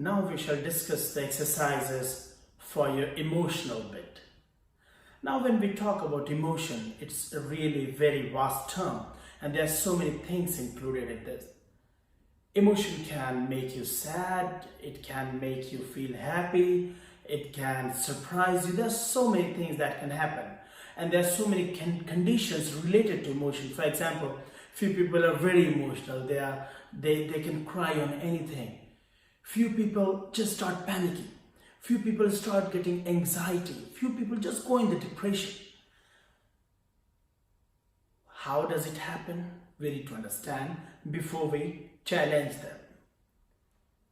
Now we shall discuss the exercises for your emotional bit. Now when we talk about emotion, it's a really very vast term and there are so many things included in this. Emotion can make you sad, it can make you feel happy, it can surprise you. There's so many things that can happen. And there are so many conditions related to emotion. For example, few people are very emotional. They can cry on anything. Few people just start panicking. Few people start getting anxiety. Few people just go into depression. How does it happen? We need to understand before we challenge them.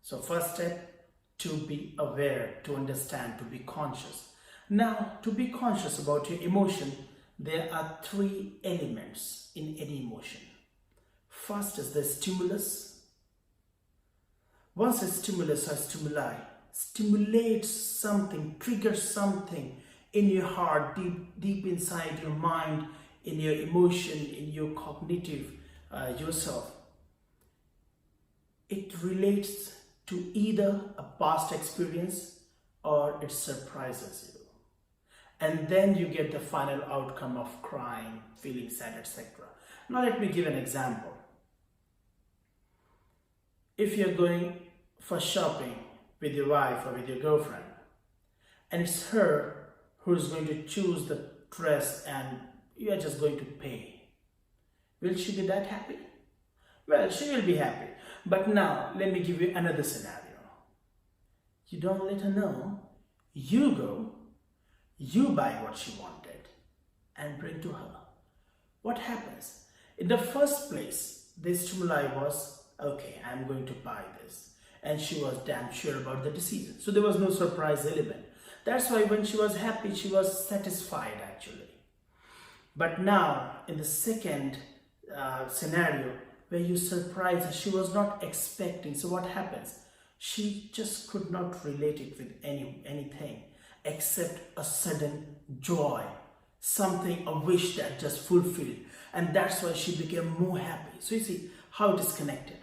So first step, to be aware, to understand, to be conscious. Now, to be conscious about your emotion, there are three elements in any emotion. First is the stimulus. Once a stimulus or stimuli stimulates something, triggers something in your heart, deep inside your mind, in your emotion, in your cognitive yourself, it relates to either a past experience or it surprises you. And then you get the final outcome of crying, feeling sad, etc. Now let me give an example. If you're going for shopping with your wife or with your girlfriend, and it's her who's going to choose the dress and you are just going to pay, will she be that happy? Well, she will be happy. But now, let me give you another scenario. You don't let her know. You go, you buy what she wanted and bring to her. What happens? In the first place, the stimuli was, okay, I'm going to buy this. And she was damn sure about the decision. So there was no surprise element. That's why when she was happy, she was satisfied actually. But now, in the second scenario, where you surprise her, she was not expecting. So what happens? She just could not relate it with anything except a sudden joy, something, a wish that just fulfilled. And that's why she became more happy. So you see how it is connected.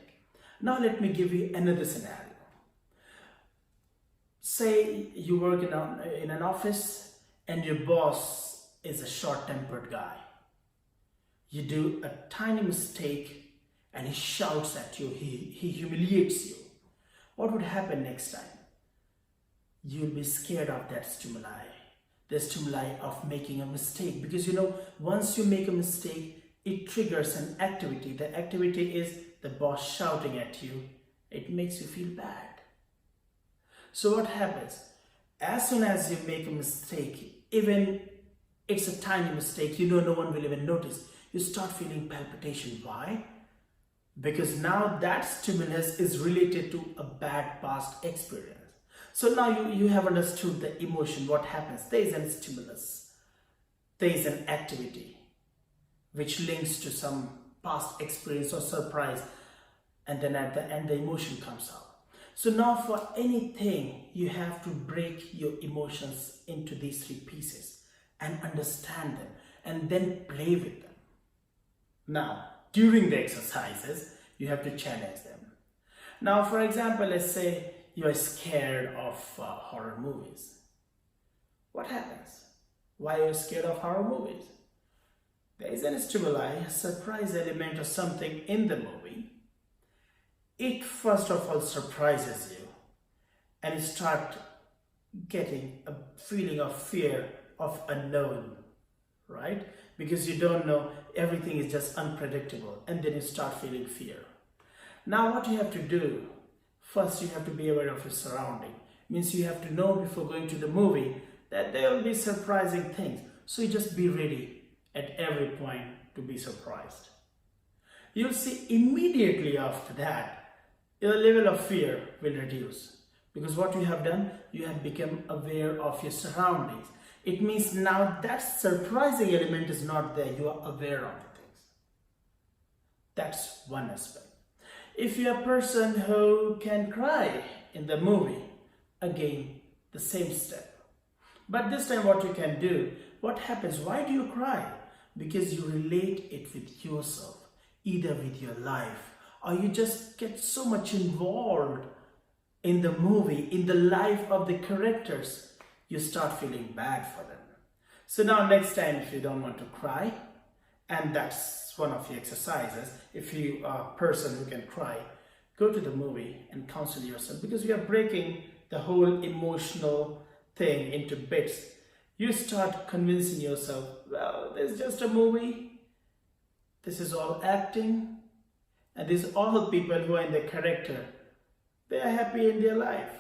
Now let me give you another scenario. Say you work in an office and your boss is a short-tempered guy. You do a tiny mistake and he shouts at you, he humiliates you. What would happen next time? You'll be scared of that stimuli, the stimuli of making a mistake. Because you know, once you make a mistake, it triggers an activity. The activity is the boss shouting at you. It makes you feel bad. So what happens? As soon as you make a mistake, even it's a tiny mistake, you know no one will even notice, you start feeling palpitation. Why? Because now that stimulus is related to a bad past experience. So now you have understood the emotion, what happens. There is a stimulus. There is an activity which links to some past experience or surprise, and then at the end the emotion comes out. So now for anything, you have to break your emotions into these three pieces and understand them and then play with them. Now, during the exercises, you have to challenge them. Now, for example, let's say you are scared of horror movies. What happens? Why are you scared of horror movies? There is a stimuli, a surprise element or something in the movie. It first of all surprises you and you start getting a feeling of fear of unknown, right? Because you don't know, everything is just unpredictable, and then you start feeling fear. Now what you have to do, first you have to be aware of your surrounding. Means you have to know before going to the movie that there will be surprising things. So you just be ready at every point to be surprised. You'll see immediately after that, your level of fear will reduce. Because what you have done, you have become aware of your surroundings. It means now that surprising element is not there. You are aware of the things. That's one aspect. If you're a person who can cry in the movie, again, the same step. But this time what you can do, what happens? Why do you cry? Because you relate it with yourself, either with your life, or you just get so much involved in the movie, in the life of the characters, you start feeling bad for them. So now next time, if you don't want to cry, and that's one of the exercises, if you are a person who can cry, go to the movie and counsel yourself, because we are breaking the whole emotional thing into bits. You start convincing yourself, well, there's just a movie, this is all acting, and these all people who are in the character, they are happy in their life.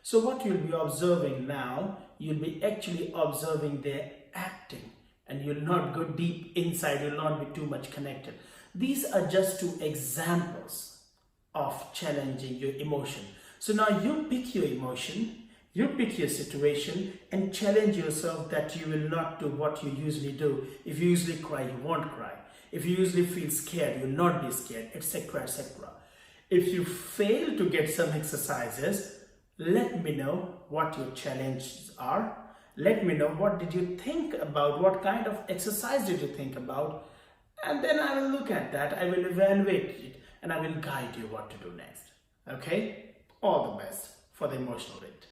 So what you'll be observing now, you'll be actually observing their acting, and you'll not go deep inside, you'll not be too much connected. These are just two examples of challenging your emotion. So now you pick your emotion, you pick your situation, and challenge yourself that you will not do what you usually do. If you usually cry, you won't cry. If you usually feel scared, you will not be scared, etc., etc. If you fail to get some exercises, let me know what your challenges are. Let me know what did you think about, what kind of exercise did you think about, and then I will look at that, I will evaluate it, and I will guide you what to do next. Okay? All the best for the emotional bit.